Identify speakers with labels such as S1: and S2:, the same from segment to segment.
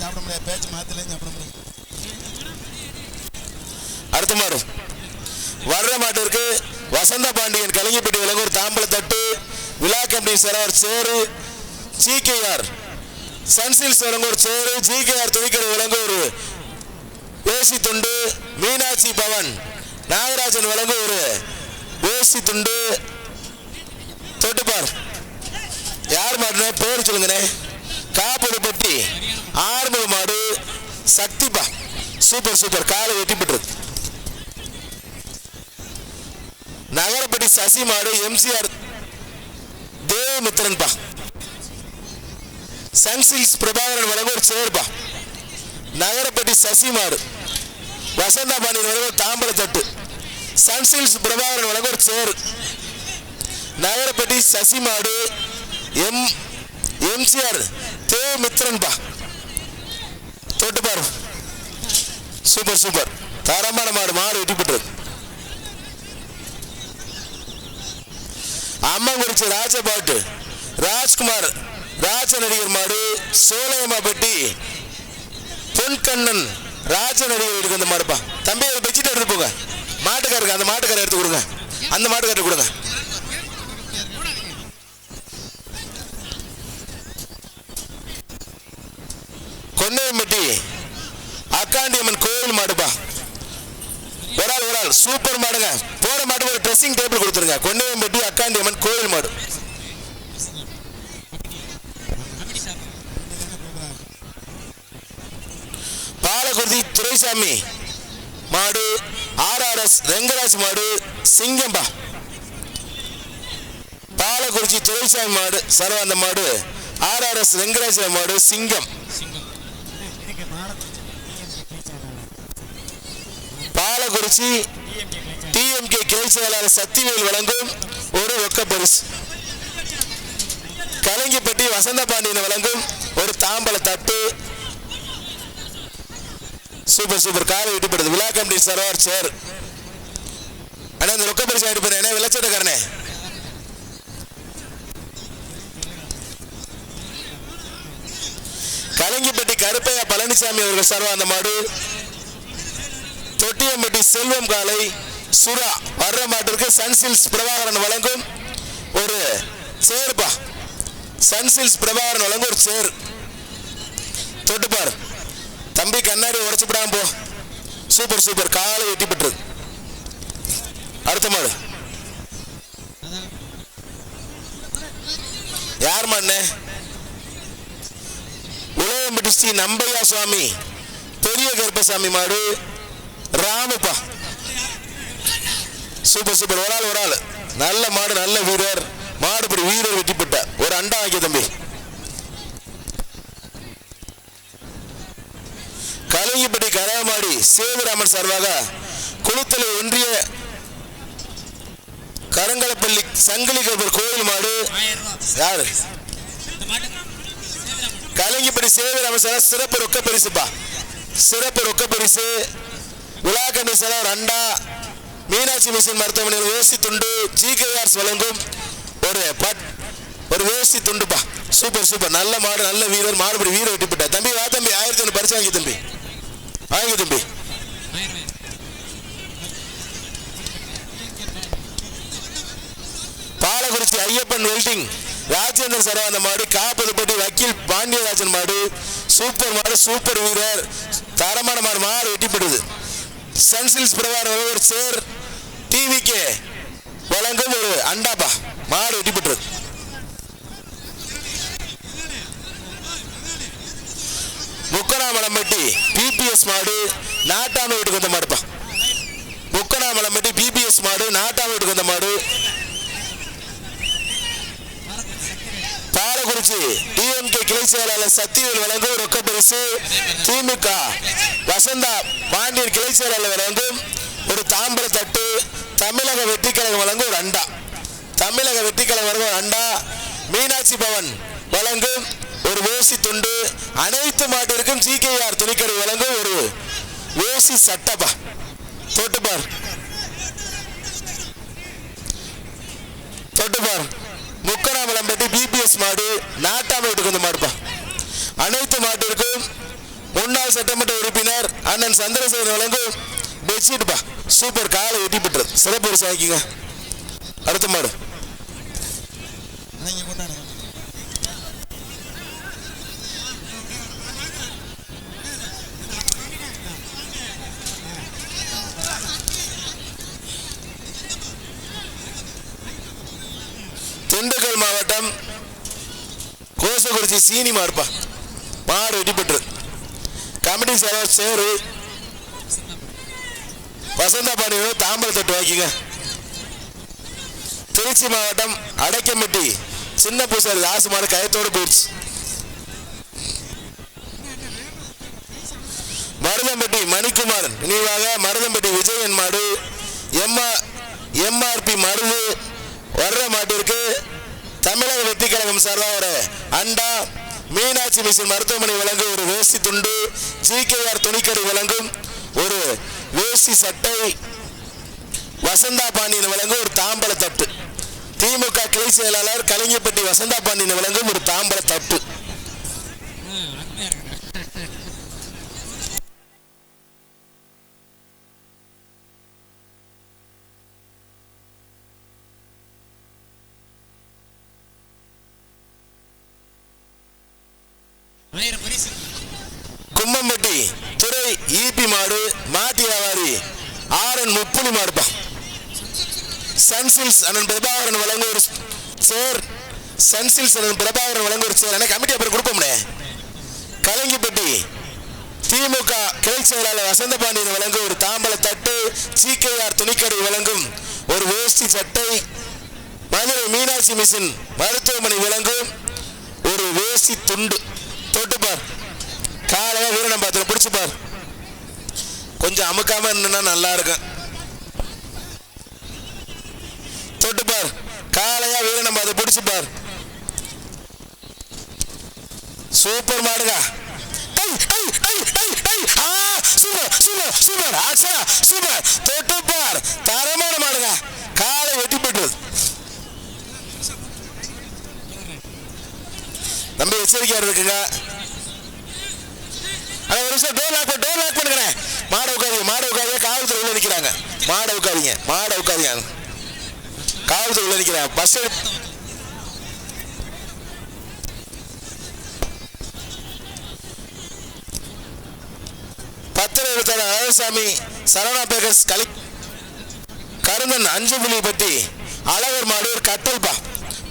S1: சாப்பிட முடியாது, பேச்சு மாத்திலையும் சாப்பிட முடியும்.
S2: அடுத்த மாடு வர்ற மாட்டிற்கு வசந்த பாண்டியன் கலிங்கப்பட்டி விலங்கு ஒரு தாம்பல தட்டு. விழா கம்பெனி சரவர் சேரு. ஜிகேஆர் சன்சில்ஸ் விலங்கு ஒரு சேரு. ஜிகேஆர் துணிக்கடை விலங்கு ஒரு வேசி துண்டு. மீனாட்சி பவன் நாகராஜன் விலங்கு ஒரு வேசி துண்டு. தொட்டுப்பார் யார் மாடுனா பேர் சொல்லுங்கண்ணே. காப்புப்பட்டி ஆறுமுக மாடு சக்திப்பா. சூப்பர் சூப்பர் காலை வெட்டி பெற்றது. நகரப்பட்டி சசி மாடு எம்சிஆர் தேவமித்திரன்பா. சன்சில்ஸ் பிரபாகரன் வழங்க ஒரு சேர்ப்பா. நகரப்பட்டி சசி மாடு வசந்தா பாண்டியன் வழங்க ஒரு தாம்பல தட்டு. சன்சில்ஸ் பிரபாகரன் வழங்க ஒரு சேரு. நகரப்பட்டி சசி மாடு எம்சிஆர் தேவமித்திரன்பா. தொட்டு பாரு சூப்பர் சூப்பர் தரமான மாடு. மாடு வெட்டி பெற்றது. அம்மங்குறிச்சி ராஜபாட்டு ராஜ்குமார் ராஜ நடிகர் மாடு. சோலையம்மாப்பட்டி பொன்கண்ணன் ராஜ நடிகர் வீட்டுக்கு அந்த மாடுப்பா. தம்பி அதை வச்சுட்டு எடுத்து போங்க. மாட்டுக்காருக்கு அந்த மாட்டுக்காரை எடுத்து கொடுங்க. அந்த மாட்டுக்காரை கொடுங்க. கொன்னையம்பட்டி அக்காண்டியம்மன் கோயில் மாடுப்பா. ஒரு ஆள் சூப்பர் மாடுங்க. போற மாட்டுக்கு ஒரு ட்ரெஸ்ஸிங் டேபிள் கொடுத்துருங்க. கொன்னையம்பட்டி அக்காண்டியம்மன் கோயில் மாடு. பாலகுருதி துரைசாமி மாடு. ஆர்ஆர்எஸ் ரெங்கராஜ் மாடு சிங்கம்பா. பாலகுறிச்சி துரைசாமி மாடு சரவாந்த மாடு. ஆர்ஆர்எஸ் ரெங்கராஜ் மாடு சிங்கம். பாலகுறிச்சி டிஎம்கே கிளை செயலாளர் சக்திவேல் வழங்கும் ஒரு ரொக்க பரிசு. கலிங்கப்பட்டி வசந்த பாண்டியன் வழங்கும் ஒரு தாம்பல தட்டு. சூப்பர் சூப்பர் காலை வெட்டிப்படுது. விழா கமிட்டி சரவர் சேர். ஆனா இந்த ரொக்க பரிசு ஆயிட்டு போறேன். விளைச்சட்டக்காரனே கலிங்கப்பட்டி கருப்பையா பழனிசாமி அவர்கள் சர்வா அந்த மாடு. தொட்டியம்பட்டி செல்வம் காலை சுரா வர்ற மாட்டிற்கு சன்சில்ஸ் பிரபாகரன் வழங்கும் ஒரு சேர்ப்பா. சன்சில்ஸ் பிரபாகரன் வழங்கும் ஒரு சேர். தொட்டுப்பார் தம்பி கண்ணாடி உடச்சுப்படாம போ. சூப்பர் சூப்பர் காலை வெட்டி பெற்றது. அடுத்த மாடு யார் மாடுனே? உலகம்பட்டி ஸ்ரீ நம்பையா சுவாமி பெரிய கருப்பசாமி மாடு ராமுப்பா. சூப்பர் சூப்பர் ஒரு ஆள் நல்ல மாடு நல்ல வீரர். மாடுபடி வீரர் வெட்டி பெற்ற ஒரு அண்டா வாங்கிய தம்பி. கலிங்கப்பட்டி கரமாடி சேதுராமன் சார்பாக குளுத்தலை ஒன்றிய கரங்கலப்பள்ளி சங்கிலி கருப்பர் கோயில் மாடு. யாரு? கலிங்கப்பட்டி சேதுராமன் சார் சிறப்பு ரொக்க பரிசுப்பா. சிறப்பு ரொக்க பரிசு. விழா கமிட்டி சார் அண்டா. மீனாட்சி மிஷன் மருத்துவமனையில் வேசி துண்டு. ஜிகேஆர்ஸ் வழங்கும் ஒரு வேசி துண்டுப்பா. சூப்பர் சூப்பர் நல்ல மாடு நல்ல வீரர். மாடுபடி வீரர் வெட்டி போட்ட தம்பி. வா தம்பி 1001 பரிசு வாங்கி தம்பி. வாங்கி தம்பி. பாலகுறிச்சி ஐயப்பன் வெல்டிங் ராஜேந்திர சரவாந்த மாடு. காப்பதுப்பட்டி வக்கீல் பாண்டியராஜன் மாடு. சூப்பர் மாடு சூப்பர் வீரர் தரமான மாடு. மாடு வெட்டிப்படுது. சன்சில்ஸ் பிரபாகரன் ஒரு சேர். டிவிகே வழங்கும் ஒரு அண்டாப்பா. மாடு வெட்டிப்பட்டது. முக்கனாமலம்பட்டி பிபிஎஸ் மாடு நாட்டாம வீட்டுக்கு வந்த மாடுப்பா. முக்கனாமலம்பட்டி பிபிஎஸ் மாடு நாட்டாம வீட்டுக்கு வந்த மாடு. பாலகுறிச்சி டிஎம்கே கிளை செயலாளர் சக்திவேல் வழங்கும் ரொக்க பரிசு. திமுக வசந்தா பாண்டியன் கிளை செயலாளர் வழங்கும் ஒரு தாம்பர தட்டு. தமிழக வெற்றிக்கழகம் வழங்கும் ஒரு அண்டா. தமிழக வெற்றிக்கழகம் வழங்கும் ஒரு அண்டா. மீனாட்சி பவன் வழங்கும் ஒரு வேசி துண்டு. அனைத்து மாட்டிற்கும் ஜிகேஆர் துணிக்கடை வழங்கும் ஒரு வேசி சட்டப்பா. தொட்டுப்பார் தொட்டுப்பார். முக்கனாமலம்பட்டி பிபிஎஸ் மாடு நாட்டாம வீட்டுக்கு வந்து மாடுப்பா. அனைத்து மாட்டிற்கும் முன்னாள் சட்டமன்ற உறுப்பினர் அண்ணன் சந்திரசேகரன் வழங்கும் பெட்ஷீட்பா. சூப்பர், காலை வெட்டி பெற்றது. சிறப்பு பரிசு வாங்கிக்கங்க. அடுத்த மாடு
S1: நீங்க கொண்டாடுங்க.
S2: திண்டுக்கல் மாவட்டம் கோசகுறிச்சி சீனி மாடுப்பா. மாடு வெட்டி பெற்றது. கமிட்டி சார்பாக சேரு வசந்தா பாண்டியோட தாம்பரம் தட்டு வாங்கிங்க. திருச்சி மாவட்டம் அடைக்கம்பட்டி சின்ன பூசாரி தாசு மாடு கயத்தோடு போயிடுச்சு. மருதம்பட்டி மணிக்குமார் நினைவாக மருதம்பட்டி விஜயன் மாடு எம்ஆர்பி மருது வர்ற மாட்டிற்கு தமிழக வெற்றி கழகம் சார்பாக ஒரு அண்டா, மீனாட்சி மிஷன் மருத்துவமனை வழங்கும் ஒரு வேஷ்டி துண்டு, ஜிகேஆர் துணிக்கடை வழங்கும் ஒரு வேஷ்டி சட்டை, வசந்தா பாண்டியன் வழங்கும் ஒரு தாம்பல தட்டு, திமுக கிளை செயலாளர் கலிங்கப்பட்டி வசந்தா பாண்டியன் வழங்கும் ஒரு தாம்பல தட்டு. கும்மம்பட்டி துறை ஈபி மாடு மாட்டி வியாபாரி ஆரன் முப்புலி மாடுப்பா. சன்சில்ஸ் அண்ணன் பிரபாகரன் வழங்க ஒரு சேர், சன்சில்ஸ் அண்ணன் பிரபாகரன் வழங்க ஒரு சேர். ஆனால் கமிட்டி அப்புறம் கொடுப்போம்னே. கலங்கிப்பட்டி திமுக கிளை செயலாளர் வசந்த பாண்டியன் வழங்கும் ஒரு தாம்பல தட்டு, ஜிகேஆர் துணிக்கடை வழங்கும் ஒரு வேஷ்டி சட்டை, மதுரை மீனாட்சி மிஷன் மருத்துவமனை வழங்கும் ஒரு வேஷ்டி துண்டு. தொட்டுப்பார், காலையா வீரனம் பார்த்து பிடிச்சுப்பார். கொஞ்சம் அமுக்காம இருந்தா நல்லா இருக்கும். தொட்டுப்பார், காலையா வீரனம் பார்த்து பிடிச்சுப்பார். சூப்பர் மாடுங்க. சூப்பர் தொட்டுப்பார், தரமான மாடுங்க. காலை வெட்டி போட்டு நம்ம எச்சரிக்கையா இருக்குங்க. ஒரு நிமிஷம் டோர் லாக் பண்ணுங்க. மாடை உட்காதீங்க. காவல்துறை உள்ள நிற்கிறாங்க. மாடை உட்காதீங்க. காவல்துறை உள்ள நிற்கிறாங்க. பஸ் பத்திர எழுத்தாளர் அழகசாமி சரவணா பேக்கர்ஸ் கருந்தன் அஞ்சுபுலி பட்டி அழகர் மாடு ஒரு கட்டில்பா.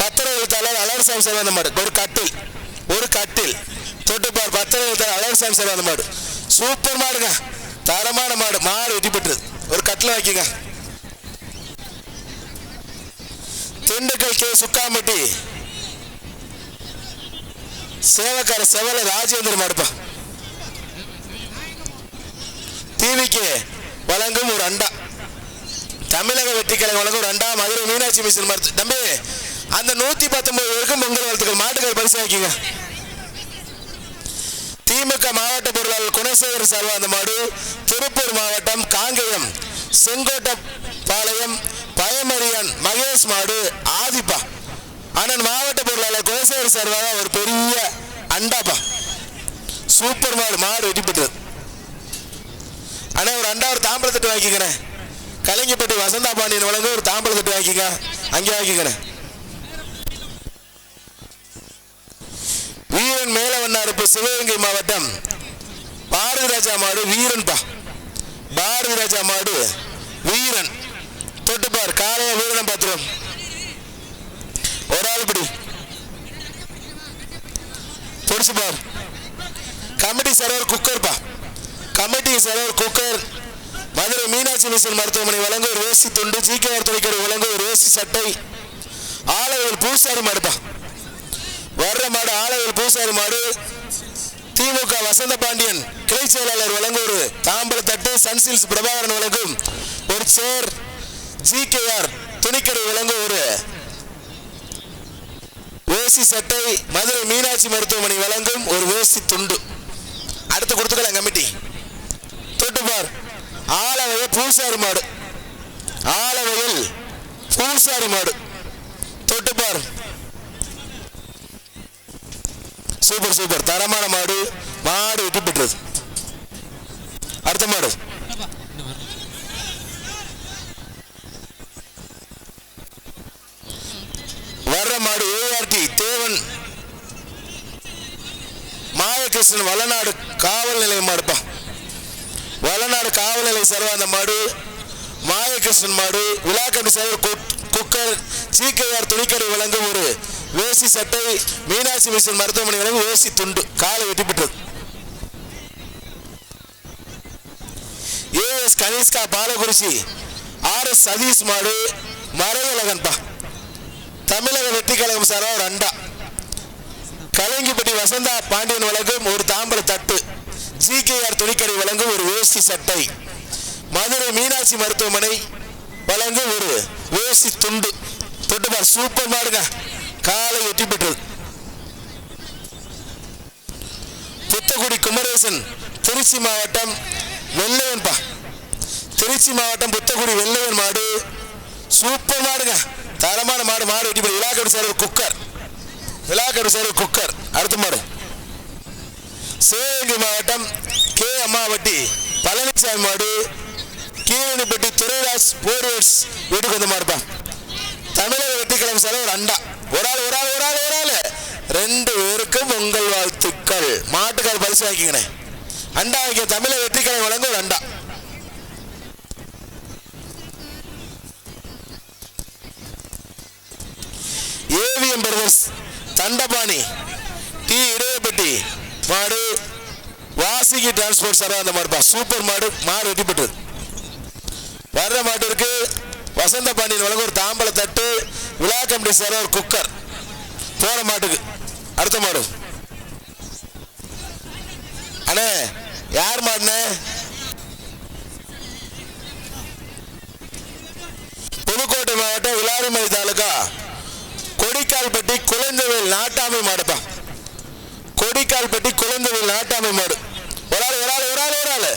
S2: பத்திர எழுத்தாளர் அழகசாமி சரவண மாடு ஒரு கட்டில். தொட்டுப்பார், பத்திர எழுத்தாளர் அழகசாமி சரவண மாடு. சூப்பர் மாடுங்க, தரமான மாடு. மாடு வெட்டி பெற்றது. ஒரு கட்டில் வைக்குங்க. திண்டுக்கல் கே சுக்காம்பட்டி சேவக்கார செவல ராஜேந்திர மாடுப்பா. டிவிக்கு வழங்கும் ஒரு அண்டா, தமிழக வெற்றி கழகம் வழங்கும் ஒரு அண்டா, மதுரை மீனாட்சி மிஷன் மருத்துவ. தம்பி அந்த 119 பேருக்கும் பொங்கல் வாழ்த்துக்கள். மாட்டுக்கள் பரிசு வைக்குங்க. திமுக மாவட்ட பொருளாளர் குணசேகர் சார்பா அந்த மாடு. திருப்பூர் மாவட்டம் காங்கேயம் செங்கோட்டப்பாளையம் பயமரியான் மகேஷ் மாடு ஆதிப்பா. அண்ணன் மாவட்ட பொருளாளர் குணசேகர் சார்பாக ஒரு பெரிய அண்டாப்பா. சூப்பர் மாடு. மாடு வெட்டி பெற்றது. ஆனால் ஒரு அண்டா ஒரு தாம்பல தட்டு வாங்கிக்கிறேன். கலிங்கப்பட்டி வசந்தா பாண்டியன் வழங்க ஒரு தாம்பல தட்டு வாங்கிக்க. அங்கே வாங்கிக்கிறேன். வீரன் மேலவண்ணாருப்பு சிவகங்கை மாவட்டம் பாரதி ராஜா மாடு வீரன்பா. பாரதி ராஜா மாடு வீரன். தொட்டுப்பார், காலையா வீரனை பார்த்துரும். ஒரு ஆள் படி பொடிச்சுப்பார். கமிட்டி சர்வர் குக்கர்பா. Committee server cooker Madurai Meenakshi Mission மருத்துவமனை வழங்க ஒரு வேஷ்டி துண்டு, ஜிகேஆர் துணிக்கடை வழங்க ஒரு வேஷ்டி சட்டை, ஆலவையில் பூசாரி மாடுப்பா. வர்ற மாடு ஆலவையில் பூசாரி மாடு. திமுக வசந்த பாண்டியன் கிளை செயலாளர் வழங்க ஒரு தாம்பல தட்டு, சன்சில்ஸ் பிரபாகரன் வழங்கும் ஒரு சேர், ஜிகேஆர் துணிக்கடை வழங்க ஒரு வேஷ்டி சட்டை, மதுரை மீனாட்சி மருத்துவமனை வழங்கும் ஒரு வேஷ்டி துண்டு. அடுத்து கொடுத்துக்கலாம் கமிட்டி. தொட்டுப்பார், ஆலவையில் பூசாரி மாடு. ஆலவையில் பூசாரி மாடு. தொட்டுப்பார், சூப்பர் தரமான மாடு. மாடு வெட்டி பெற்றது. அடுத்த மாடு வர்ற மாடு ஏஆர்டி தேவன் மாயகிருஷ்ணன் வளநாடு காவல் நிலையம் மாடுப்பா. வளநாடு காவல் நிலையம் சார்பாக அந்த மாடு மாயகிருஷ்ணன் மாடு. விழா கமிட்டி சார்பில் குக்கர் சீக்கையார் துணிக்கடை வழங்கும் ஒரு வேசி சட்டை, மீனாட்சி மிஷன் மருத்துவமனை வழங்கும் வேசி துண்டு. காலை வெட்டி பெற்றது. ஏஎஸ் கனிஷ்கா பாலகுறிச்சி ஆர்எஸ் சதீஷ் மாடு மறையழகன்பா. தமிழக வெற்றி கழகம் சார்பாக ஒரு அண்டா. கலங்கிப்பட்டி வசந்தா பாண்டியன் வழங்கும் ஒரு தாம்பர தட்டு. ஜிகேஆர் துணிக்கடை வழங்கும் ஒரு வேஷ்டி சட்டை. மதுரை மீனாட்சி மருத்துவமனை வழங்கும் ஒரு வேஷ்டி துண்டு. தொட்டுப்பார் சூப்பர் மாடுங்க. காலை வெற்றி பெற்றது. புத்தக்குடி குமரேசன் திருச்சி மாவட்டம் வெள்ளையன்பா. திருச்சி மாவட்டம் புத்தக்குடி வெள்ளையன் மாடு சூப்பர் மாடுங்க. தரமான மாடு. மாடு வெட்டி பெற்றது. விழாக்கடி சார் குக்கர். விழாக்கடி சார் குக்கர். அடுத்த மாடு சிவகங்கை மாவட்டம் கே அம்மாவட்டி பழனிசாமி மாடு. கீழனிப்பட்டி துரைராஜ் போர்வேட்ஸ் வீட்டுக்கு வந்த மாடுப்பா. தமிழக வெற்றி கழகம் சார் ஒரு அண்டா. ஒரு ஆள் ஒரு ஆள் ஒரு ஆள் ஒரு ஆள் 2 பேருக்கும் உங்கள் வாழ்த்துக்கள். மாட்டுக்கால் பரிசு வாங்கிக்கணே. அண்டா வாங்கிய தமிழக வெற்றி கழகம் வழங்க ஒரு அண்டா. ஏவிஎம் பிரதர்ஸ் தண்டபாணி டி இடையப்பட்டி மாடு வாசிகி டிரான்ஸ்போர்ட் சார் அந்த மாடுப்பா. சூப்பர் மாடு. மாடு வெட்டி பெற்றது. வர்ற மாட்டிற்கு வசந்த பாண்டியன் வழங்க ஒரு தாம்பல தட்டு. விழா கமிட்டி சார் ஒரு குக்கர். போற மாட்டுக்கு அடுத்த மாடு அண்ணே யார் மாடுனே? புதுக்கோட்டை மாவட்டம் விளாரிமலை தாலுகா கொடிக்கால்பட்டி குழந்தைவேல் நாட்டாமை மாடுப்பா. கொடிக்கால்பட்டி குழந்தைவேல் நாட்டாமை மாடு. ஒரு ஆள் ஒரு ஆள் ஒரு ஆள் ஒரு ஆள்.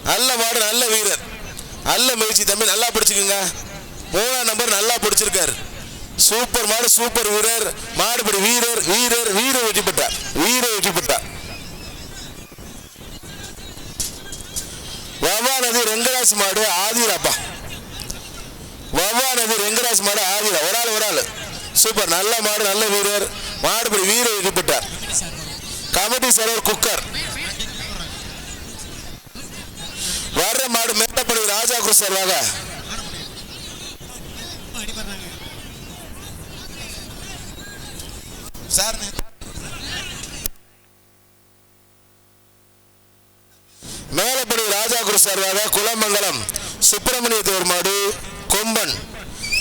S2: நல்ல மாடு. நல்ல வீரர். நல்ல முயற்சி தம்பி. நல்லா பிடிச்சிக்குங்க. 3ஆம் நம்பர் நல்லா பிடிச்சிருக்காரு. சூப்பர் மாடு. சூப்பர் வீரர். மாடுபடி வீரர் வீரர் வீரர் வெற்றி பெற்றார். வீரர் வெற்றி பெற்றார். வவா நதி ரெங்கராஜ் மாடு ஆதிராப்பா. வவா நதி ரெங்கராஜ் மாடு ஆதிரா. ஒரு ஆள் ஒரு ஆள். சூப்பர். நல்ல மாடு. நல்ல வீரர். மாடுபடி வீரர் வெற்றி பெற்றார். Committee server cooker. வர்ற மாடு மேட்டப்படி ராஜா குரு சார்பாக
S1: சார்
S2: மேலப்படி ராஜா குரு சார்பாக குலமங்கலம் சுப்பிரமணிய தேவர் மாடு கொம்பன்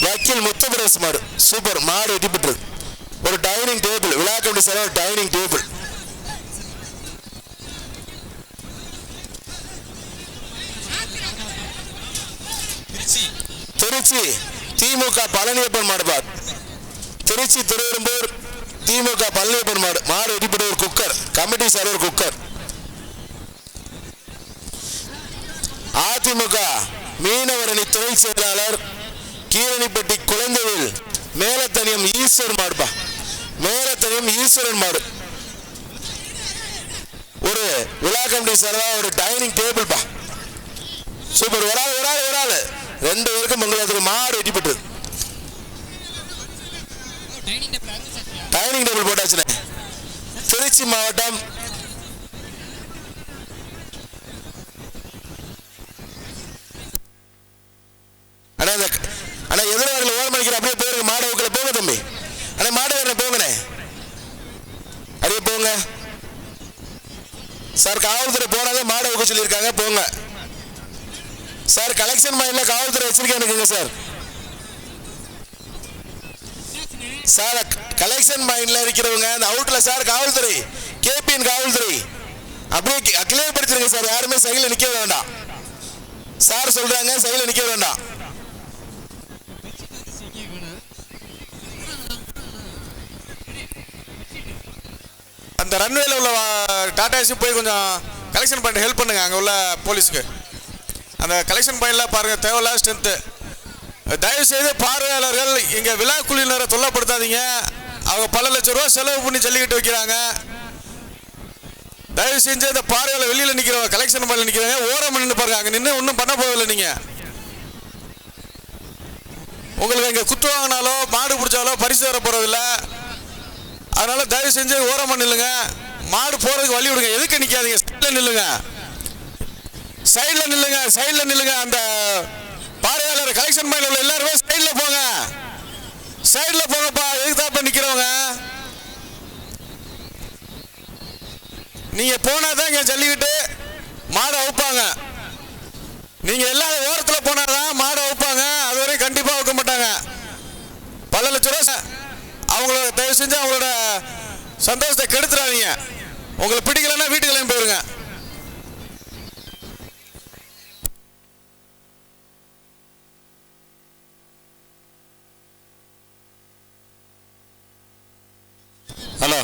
S2: வக்கீல் முத்துபிரஸ் மாடு. சூப்பர் மாடு வெட்டி பெற்றது. ஒரு டைனிங் டேபிள். விழா கமிட்டி சார் ஒரு டைனிங் டேபிள். திருச்சி திமுக பழனியப்பன் மாடுபா. திருச்சி திருவெரும்பூர் திமுக பழனியப்பன் மாடு. மாடு வெட்டி பெற்ற ஒரு குக்கர். கமிட்டி சார் ஒரு குக்கர். அதிமுக மீனவரணி துணை செயலாளர் கீரணிப்பட்டி குழந்தைவேல் மேலத்தனியம் ஈஸ்வரன் மாடுப்பா. மேலத்தனியம் ஈஸ்வரன் மாடு. ஒரு விழா கமிட்டி சார்பா ஒரு டைனிங் டேபிள் பா. சூப்பர். ஒரு ஆள் ஒரு ஆள் ஒரு ஆள். 2 பேருக்கும் மங்களத்துக்கு. மாடு வெட்டி பெற்றது. Dining table போட்டாச்சுனே. திருச்சி மாவட்டம் அண்ணா எதிர்வாரில் ஓரம் அடிக்கிற அப்படியே போயிருங்க. மாடு ஊக்கில் போங்க தம்பி. அண்ணா மாடு வேற போங்கண்ணே. அப்படியே போங்க சார். காவல்துறை போனாங்க மாடு ஊக்க சொல்லியிருக்காங்க. போங்க சார். கலெக்ஷன் மைண்ட்ல காவல்துறை வச்சிருக்கேன் இருக்குங்க சார். சார் கலெக்ஷன் மைண்ட்ல இருக்கிறவங்க அந்த அவுட்ல சார் காவல்துறை கேபிஎன் காவல்துறை அப்படியே கிளியர் படுத்திருங்க சார். யாருமே சைக்கிள் நிக்க வேண்டாம் சார். சொல்றாங்க சைக்கிள் நிக்க வேண்டாம்.
S3: அந்த ரன்வேல உள்ள டாடா ஏசி போய் கொஞ்சம் கலெக்ஷன் பாயிண்ட் ஹெல்ப் பண்ணுங்க. அங்கே உள்ள போலீஸ்க்கு அந்த கலெக்ஷன் பாயிண்டில் பாருங்கள். தேவையில்ல ஸ்ட்ரென்த்து. தயவுசெய்து பார்வையாளர்கள் இங்கே விழா குழுவினரை தொல்லப்படுத்தாதீங்க. அவங்க பல லட்சம் ரூபா செலவு பண்ணி ஜல்லிக்கட்டு வைக்கிறாங்க. தயவு செஞ்சு அந்த பார்வையாளர் வெளியில் நிற்கிறவங்க, கலெக்ஷன் பாயில் நிற்கிறவங்க ஓரம் நின்று பாருங்க. அங்கே நின்று ஒன்றும் பண்ண போவதில்லை. நீங்கள் உங்களுக்கு இங்கே குத்து வாங்கினாலோ மாடு பிடிச்சாலோ பரிசு வர போகிறதில்ல. அதனால தயவு செஞ்சு ஓரமாக நில்லுங்க. மாடு போகிறதுக்கு வழி விடுங்க. எதுக்கு நிற்காதீங்க, சைடில் நில்லுங்க, சைடில் நில்லுங்க, சைடில் நில்லுங்க. அந்த பார்வையாளர் கலெக்ஷன் பாயில் உள்ள எல்லாருமே சைடில் போங்க, சைடில் போங்கப்பா. எதுக்கு தான் இப்போ நிற்கிறவங்க? நீங்க போனாதான் இங்க ஜல்லிக்கிட்டு மாடை அவுப்பாங்க. நீங்க எல்லாரும் ஓரத்தில் போனாதான் மாடை அவுப்பாங்க. அதுவரை கண்டிப்பா அவுக்க மாட்டாங்க. பல லட்சம் ரூபா அவங்களோட தயவு செஞ்சு அவங்களோட சந்தோஷத்தை கெடுத்துறாதீங்க. உங்களுக்கு பிடிக்கலன்னா வீட்டுக்கு போயிருங்க. ஹலோ,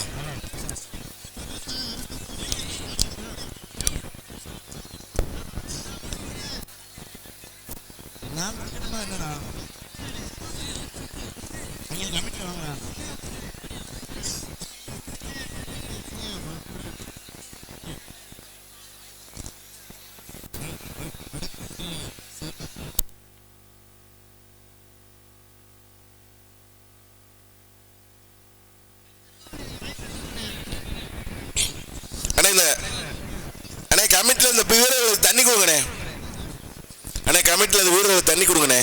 S1: நான் இருக்கணுமா என்னடா? நீங்க கமிட்டி வாங்க.
S2: கமிட்டில இந்த வீரர்களுக்கு தண்ணி கொடுங்கண்ணே. அண்ணே கமிட்டில இந்த வீரர்களுக்கு தண்ணி கொடுங்கண்ணே.